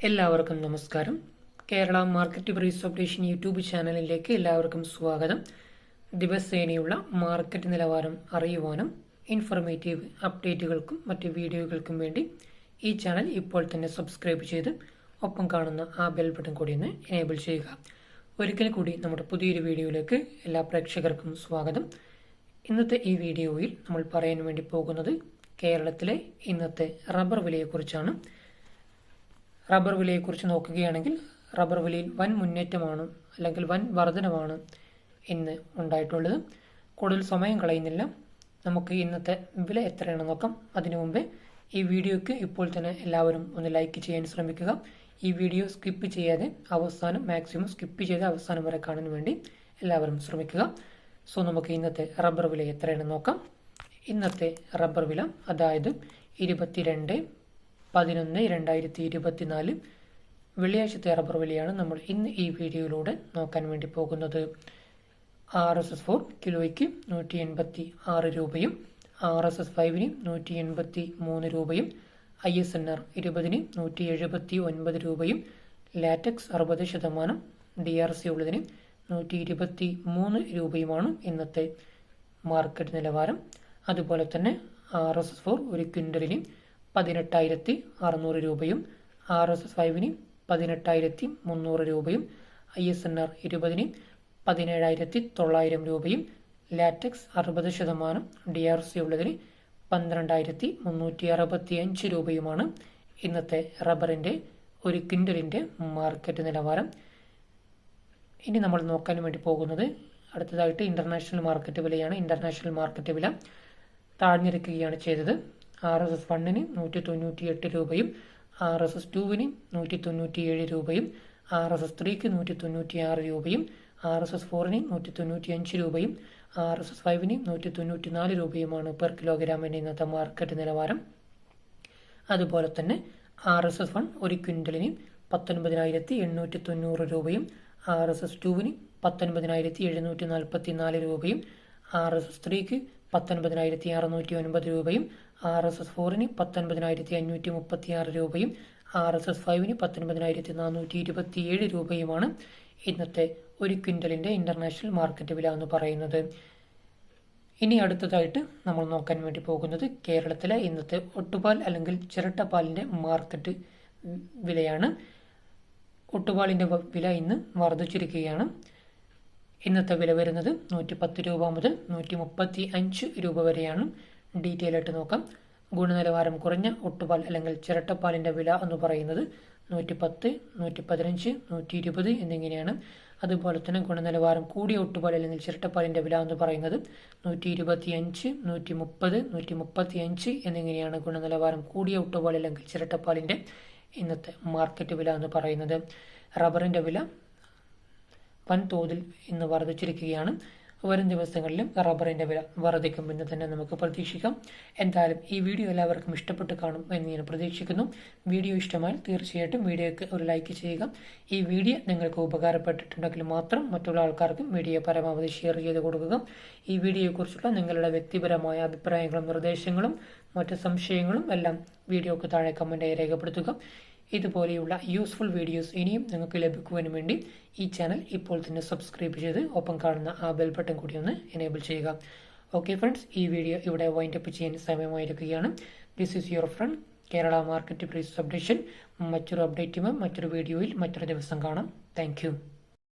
എല്ലാവർക്കും നമസ്കാരം. Kerala market price updation YouTube ചാനലിലേക്ക് എല്ലാവർക്കും സ്വാഗതം. ദിവസേനയുള്ള മാർക്കറ്റ് നിലവാരം അറിയുവാനും ഇൻഫർമേറ്റീവ് അപ്ഡേറ്റുകൾക്കും മറ്റ് വീഡിയോകൾക്കും വേണ്ടി ഈ ചാനൽ ഇപ്പോൾ തന്നെ സബ്സ്ക്രൈബ് ചെയ്ത് ഒപ്പം കാണുന്ന ആ ബെൽ ബട്ടൺ കൂടി ഒന്ന് എനേബിൾ ചെയ്യുക. ഒരിക്കൽ കൂടി നമ്മുടെ പുതിയൊരു വീഡിയോയിലേക്ക് എല്ലാ പ്രേക്ഷകർക്കും സ്വാഗതം. ഇന്നത്തെ ഈ വീഡിയോയിൽ നമ്മൾ പറയാൻ വേണ്ടി പോകുന്നത് കേരളത്തിലെ ഇന്നത്തെ റബ്ബർ വിലയെക്കുറിച്ചാണ്. റബ്ബർ വിലയെക്കുറിച്ച് നോക്കുകയാണെങ്കിൽ റബ്ബർ വിലയിൽ വൻ മുന്നേറ്റമാണ് അല്ലെങ്കിൽ വൻ വർധനമാണ് ഇന്ന് ഉണ്ടായിട്ടുള്ളത്. കൂടുതൽ സമയം കളയുന്നില്ല, നമുക്ക് ഇന്നത്തെ വില എത്രയാണെന്ന് നോക്കാം. അതിനു മുമ്പേ ഈ വീഡിയോയ്ക്ക് ഇപ്പോൾ തന്നെ എല്ലാവരും ഒന്ന് ലൈക്ക് ചെയ്യാൻ ശ്രമിക്കുക. ഈ വീഡിയോ സ്കിപ്പ് ചെയ്യാതെ മാക്സിമം സ്കിപ്പ് ചെയ്ത് അവസാനം വരെ കാണാൻ വേണ്ടി എല്ലാവരും ശ്രമിക്കുക. സോ നമുക്ക് ഇന്നത്തെ റബ്ബർ വില എത്രയാണെന്ന് നോക്കാം. ഇന്നത്തെ റബ്ബർ വില, അതായത് 22/11/2024 വെള്ളിയാഴ്ചത്തെ റബ്ബർ വിലയാണ് നമ്മൾ ഇന്ന് ഈ വീഡിയോയിലൂടെ നോക്കാൻ വേണ്ടി പോകുന്നത്. RSS4 കിലോയ്ക്ക് 186 രൂപയും RSS5 183 രൂപയും ISNR 20 179 രൂപയും ലാറ്റക്സ് 60% DRC ഉള്ളതിന് 123 രൂപയുമാണ് ഇന്നത്തെ മാർക്കറ്റ് നിലവാരം. അതുപോലെ തന്നെ RSS4 ഒരു ക്വിൻ്റലിന് 18,600 രൂപയും RSS5 18,300 രൂപയും ISNR 20 17,900 രൂപയും ലാറ്റക്സ് 60% DRC ഉള്ളതിന് 12,365 രൂപയുമാണ് ഇന്നത്തെ റബ്ബറിൻ്റെ ഒരു ക്വിൻ്റലിൻ്റെ മാർക്കറ്റ് നിലവാരം. ഇനി നമ്മൾ നോക്കാൻ വേണ്ടി പോകുന്നത് അടുത്തതായിട്ട് ഇന്റർനാഷണൽ മാർക്കറ്റ് വിലയാണ്. ഇന്റർനാഷണൽ മാർക്കറ്റ് വില താഴ്ന്നിരിക്കുകയാണ് ചെയ്തത്. RSS1 198 രൂപയും RSS2 197 രൂപയും RSS3 196 രൂപയും RSS4 195 രൂപയും RSS5 194 രൂപയുമാണ് പെർ കിലോഗ്രാമിൻ്റെ ഇന്നത്തെ മാർക്കറ്റ് നിലവാരം. അതുപോലെ തന്നെ RSS1 ഒരു ക്വിൻ്റലിന് 19,890 രൂപയും RSS2 19,744 രൂപയും RSS3 19,609 രൂപയും RSS4 19,536 രൂപയും RSS5 19,427 രൂപയുമാണ് ഇന്നത്തെ ഒരു ക്വിൻ്റലിൻ്റെ ഇന്റർനാഷണൽ മാർക്കറ്റ് വില എന്ന് പറയുന്നത്. ഇനി അടുത്തതായിട്ട് നമ്മൾ നോക്കാൻ വേണ്ടി പോകുന്നത് കേരളത്തിലെ ഇന്നത്തെ ഒട്ടുപാൽ അല്ലെങ്കിൽ ചിരട്ടപ്പാലിൻ്റെ മാർക്കറ്റ് വിലയാണ്. ഒട്ടുപാലിൻ്റെ വില ഇന്ന് വർദ്ധിച്ചിരിക്കുകയാണ്. ഇന്നത്തെ വില വരുന്നത് 110 രൂപ മുതൽ 135 രൂപ വരെയാണ്. ഡീറ്റെയിൽ ആയിട്ട് നോക്കാം. ഗുണനിലവാരം കുറഞ്ഞ ഒട്ടുപാൽ അല്ലെങ്കിൽ ചിരട്ടപ്പാലിൻ്റെ വില എന്ന് പറയുന്നത് 110, 115, 120 എന്നിങ്ങനെയാണ്. അതുപോലെ തന്നെ ഗുണനിലവാരം കൂടിയ ഒട്ടുപാൽ അല്ലെങ്കിൽ ചിരട്ടപ്പാലിൻ്റെ വില എന്ന് പറയുന്നത് 125, 130, 135 എന്നിങ്ങനെയാണ് ഗുണനിലവാരം കൂടിയ ഒട്ടുപാൽ അല്ലെങ്കിൽ ചിരട്ടപ്പാലിൻ്റെ ഇന്നത്തെ മാർക്കറ്റ് വില എന്ന് പറയുന്നത്. റബ്ബറിൻ്റെ വില വൻതോതിൽ ഇന്ന് വർദ്ധിച്ചിരിക്കുകയാണ്. വരും ദിവസങ്ങളിലും റബ്ബറിൻ്റെ വില വർദ്ധിക്കുമെന്ന് തന്നെ നമുക്ക് പ്രതീക്ഷിക്കാം. എന്തായാലും ഈ വീഡിയോ എല്ലാവർക്കും ഇഷ്ടപ്പെട്ട് കാണും എന്ന് ഞാൻ പ്രതീക്ഷിക്കുന്നു. വീഡിയോ ഇഷ്ടമായാൽ തീർച്ചയായിട്ടും വീഡിയോയ്ക്ക് ഒരു ലൈക്ക് ചെയ്യുക. ഈ വീഡിയോ നിങ്ങൾക്ക് ഉപകാരപ്പെട്ടിട്ടുണ്ടെങ്കിൽ മാത്രം മറ്റുള്ള ആൾക്കാർക്കും വീഡിയോ പരമാവധി ഷെയർ ചെയ്ത് കൊടുക്കുക. ഈ വീഡിയോയെക്കുറിച്ചുള്ള നിങ്ങളുടെ വ്യക്തിപരമായ അഭിപ്രായങ്ങളും നിർദ്ദേശങ്ങളും മറ്റ് സംശയങ്ങളും എല്ലാം വീഡിയോക്ക് താഴെ കമൻറ്റായി രേഖപ്പെടുത്തുക. ഇതുപോലെയുള്ള യൂസ്ഫുൾ വീഡിയോസ് ഇനിയും നിങ്ങൾക്ക് ലഭിക്കുവാൻ വേണ്ടി ഈ ചാനൽ ഇപ്പോൾ തന്നെ സബ്സ്ക്രൈബ് ചെയ്ത് ഒപ്പം കാണുന്ന ആ ബെൽ ബട്ടൺ കൂടി ഒന്ന് എനേബിൾ ചെയ്യുക. ഓക്കെ ഫ്രണ്ട്സ്, ഈ വീഡിയോ ഇവിടെ വൈൻഡപ്പ് ചെയ്യാൻ സമയമായിരിക്കുകയാണ്. This is your friend Kerala market price updation. മറ്റൊരു അപ്ഡേറ്റുമായി മറ്റൊരു വീഡിയോയിൽ മറ്റൊരു ദിവസം കാണാം. താങ്ക്